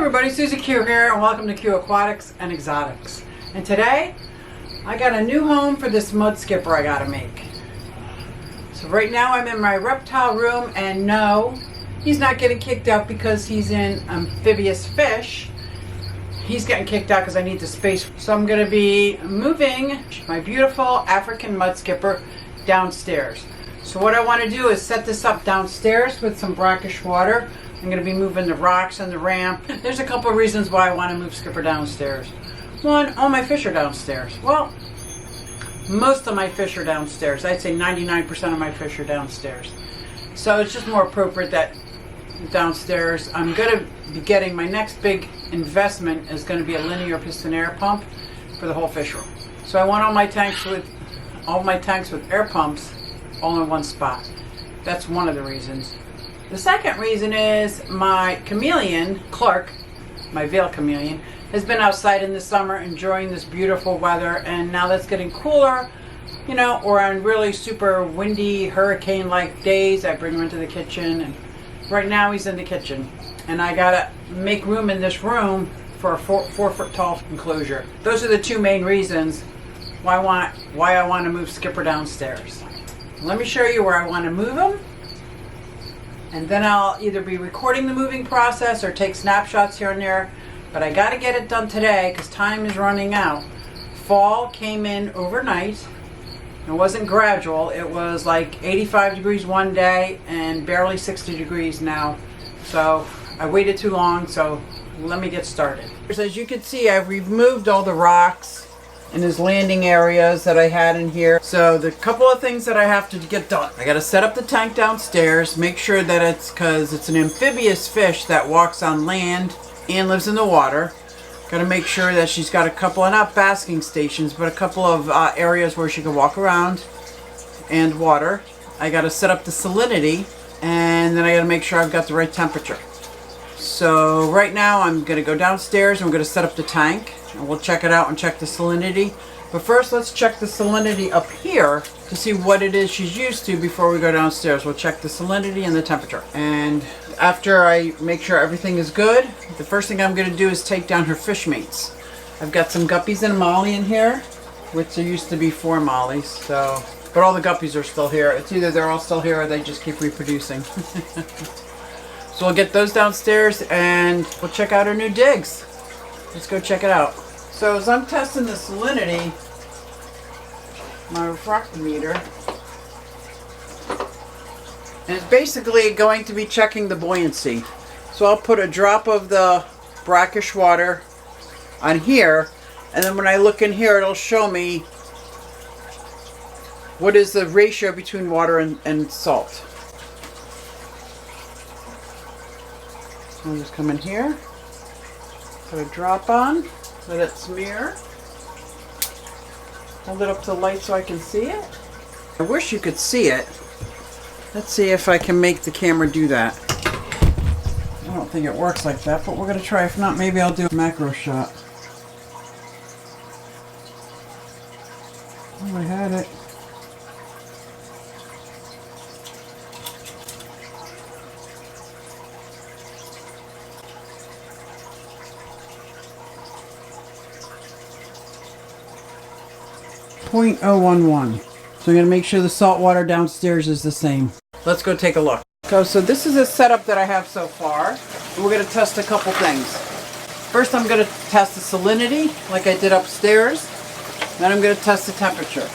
everybody, SuzyQue here, and welcome to QueAquatics and Exotics. And today, I got a new home for this Mudskipper I gotta make. So right now I'm in my reptile room, and no, he's not getting kicked out because he's in Amphibious Fish. He's getting kicked out because I need the space. So I'm gonna be moving my beautiful African Mudskipper downstairs. So what I want to do is set this up downstairs with some brackish water. I'm going to be moving the rocks and the ramp. There's a couple of reasons why I want to move Skipper downstairs. One, all my fish are downstairs. Well, most of my fish are downstairs. I'd say 99% of my fish are downstairs. So it's just more appropriate that downstairs. I'm going to be getting my next big investment is going to be a Linear Piston Air Pump for the whole fish room. So I want all my tanks with air pumps all in one spot. That's one of the reasons. The second reason is my chameleon, Clark, my veil chameleon, has been outside in the summer enjoying this beautiful weather, and now that's getting cooler, you know, or on really super windy hurricane-like days, I bring him into the kitchen, and right now he's in the kitchen. And I gotta make room in this room for a 4-foot tall enclosure. Those are the two main reasons why I want to move Skipper downstairs. Let me show you where I want to move him, and then I'll either be recording the moving process or take snapshots here and there, but I got to get it done today because time is running out. Fall came in overnight. It wasn't gradual. It was like 85 degrees one day and barely 60 degrees now. So I waited too long, so let me get started. As you can see, I've removed all the rocks in his landing areas that I had in here. So the couple of things that I have to get done. I got to set up the tank downstairs, make sure that because it's an amphibious fish that walks on land and lives in the water. Got to make sure that she's got a couple of, not basking stations, but a couple of areas where she can walk around and water. I got to set up the salinity, and then I got to make sure I've got the right temperature. So right now I'm going to go downstairs and I'm going to set up the tank, and we'll check it out and check the salinity. But first let's check the salinity up here to see what it is she's used to before we go downstairs. We'll check the salinity and the temperature. And after I make sure everything is good, the first thing I'm going to do is take down her fish mates. I've got some guppies and a molly in here, which there used to be 4 mollies. So, but all the guppies are still here. It's either they're all still here or they just keep reproducing. So we'll get those downstairs and we'll check out our new digs. Let's go check it out. So as I'm testing the salinity, my refractometer, and it's basically going to be checking the buoyancy. So I'll put a drop of the brackish water on here, and then when I look in here, it'll show me what is the ratio between water and salt. I'll just come in here, put a drop on, let it smear, hold it up to the light so I can see it. I wish you could see it. Let's see if I can make the camera do that. I don't think it works like that, but we're going to try. If not, maybe I'll do a macro shot. Oh, I had it. .011. So I'm going to make sure the salt water downstairs is the same. Let's go take a look. So this is a setup that I have so far. We're going to test a couple things. First I'm going to test the salinity like I did upstairs. Then I'm going to test the temperature.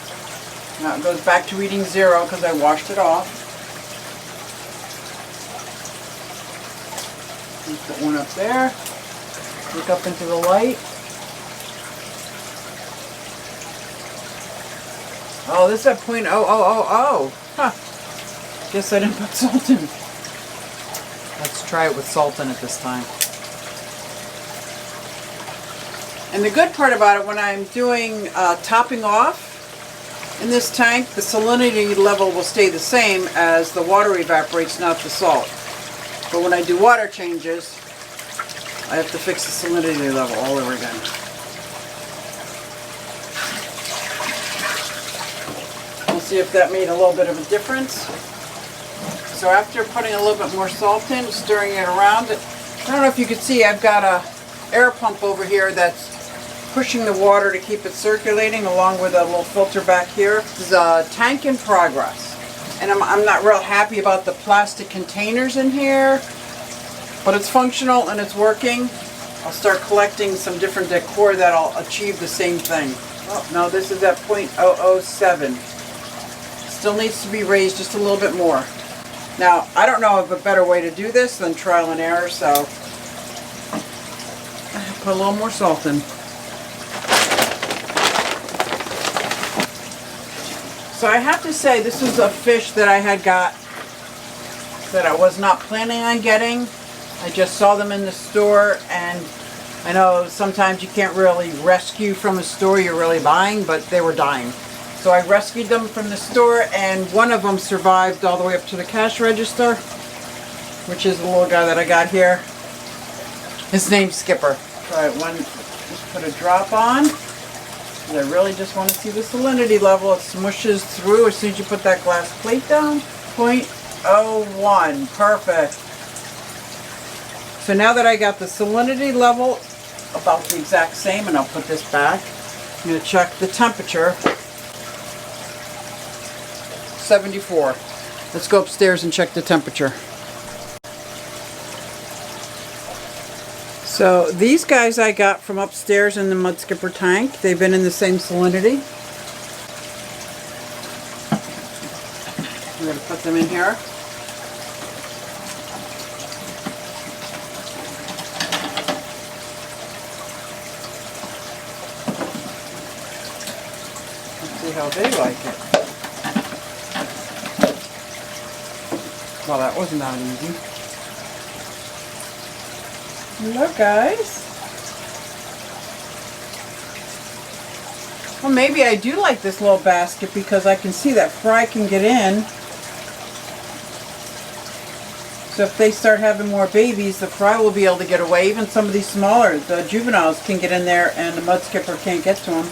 Now it goes back to reading 0 because I washed it off. Let's put one up there. Look up into the light. Oh, this is at .0000. Huh. Guess I didn't put salt in. Let's try it with salt in it this time. And the good part about it, when I'm doing topping off in this tank, the salinity level will stay the same as the water evaporates, not the salt. But when I do water changes, I have to fix the salinity level all over again. See if that made a little bit of a difference. So after putting a little bit more salt in, stirring it around, I don't know if you can see, I've got a air pump over here that's pushing the water to keep it circulating, along with a little filter back here. This is a tank in progress. And I'm not real happy about the plastic containers in here, but it's functional and it's working. I'll start collecting some different decor that'll achieve the same thing. Oh, no, this is at 0.007. Still needs to be raised just a little bit more. Now, I don't know of a better way to do this than trial and error, so put a little more salt in. So I have to say, this is a fish that I had got that I was not planning on getting. I just saw them in the store, and I know sometimes you can't really rescue from a store you're really buying, but they were dying. So I rescued them from the store, and one of them survived all the way up to the cash register, which is the little guy that I got here. His name's Skipper. Try one, just put a drop on. I really just want to see the salinity level. It smushes through as soon as you put that glass plate down. 0.01, perfect. So now that I got the salinity level about the exact same, and I'll put this back, I'm going to check the temperature. 74. Let's go upstairs and check the temperature. So these guys I got from upstairs in the Mudskipper tank. They've been in the same salinity. I'm going to put them in here. Let's see how they like it. Well, that wasn't that easy. Hello, guys. Well, maybe I do like this little basket because I can see that fry can get in. So if they start having more babies, the fry will be able to get away. Even some of these smaller, the juveniles can get in there and the Mudskipper can't get to them.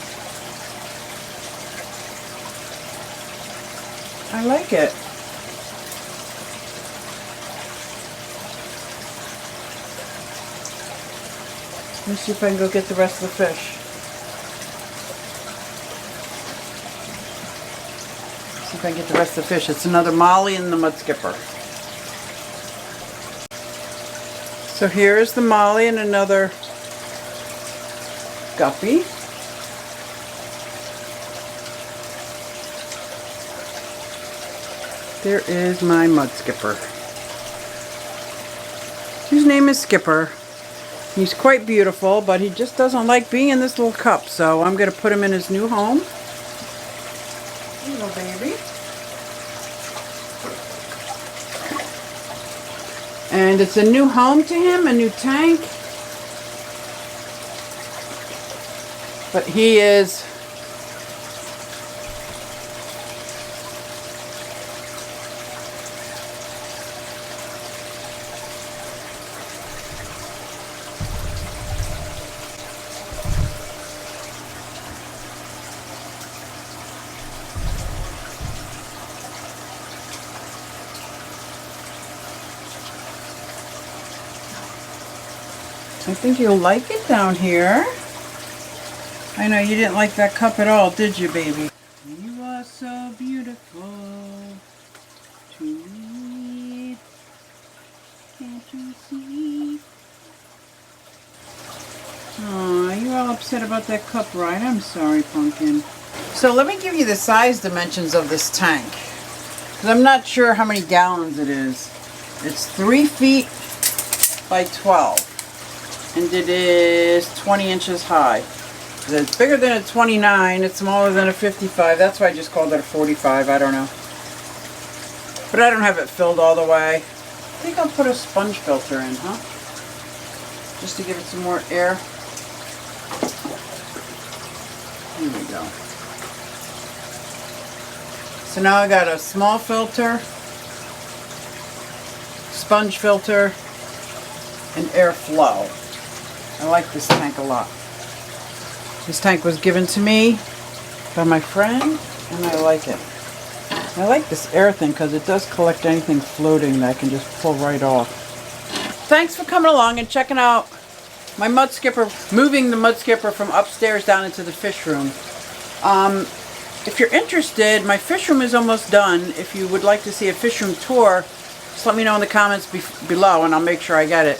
I like it. Let me see if I can go get the rest of the fish. See if I can get the rest of the fish. It's another molly and the Mudskipper. So here's the molly and another guppy. There is my Mudskipper. His name is Skipper. He's quite beautiful, but he just doesn't like being in this little cup, so I'm going to put him in his new home. Little baby. And it's a new home to him, a new tank. But he is I think you'll like it down here. I know you didn't like that cup at all, did you, baby? You are so beautiful to me. Can't you see? Aw, you're all upset about that cup, right? I'm sorry, Pumpkin. So let me give you the size dimensions of this tank, because I'm not sure how many gallons it is. It's 3 feet by 12. And it is 20 inches high. It's bigger than a 29, it's smaller than a 55. That's why I just called it a 45, I don't know. But I don't have it filled all the way. I think I'll put a sponge filter in, huh? Just to give it some more air. Here we go. So now I got a small filter, sponge filter, and airflow. I like this tank a lot. This tank was given to me by my friend, and I like it. I like this air thing because it does collect anything floating that I can just pull right off. Thanks for coming along and checking out my Mudskipper, moving the Mudskipper from upstairs down into the fish room. If you're interested, my fish room is almost done. If you would like to see a fish room tour, just let me know in the comments below and I'll make sure I get it.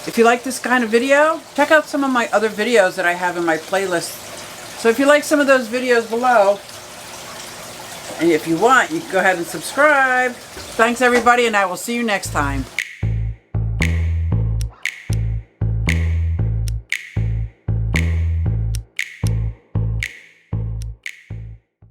If you like this kind of video, check out some of my other videos that I have in my playlist. So if you like some of those videos below, and if you want, you can go ahead and subscribe. Thanks everybody, and I will see you next time.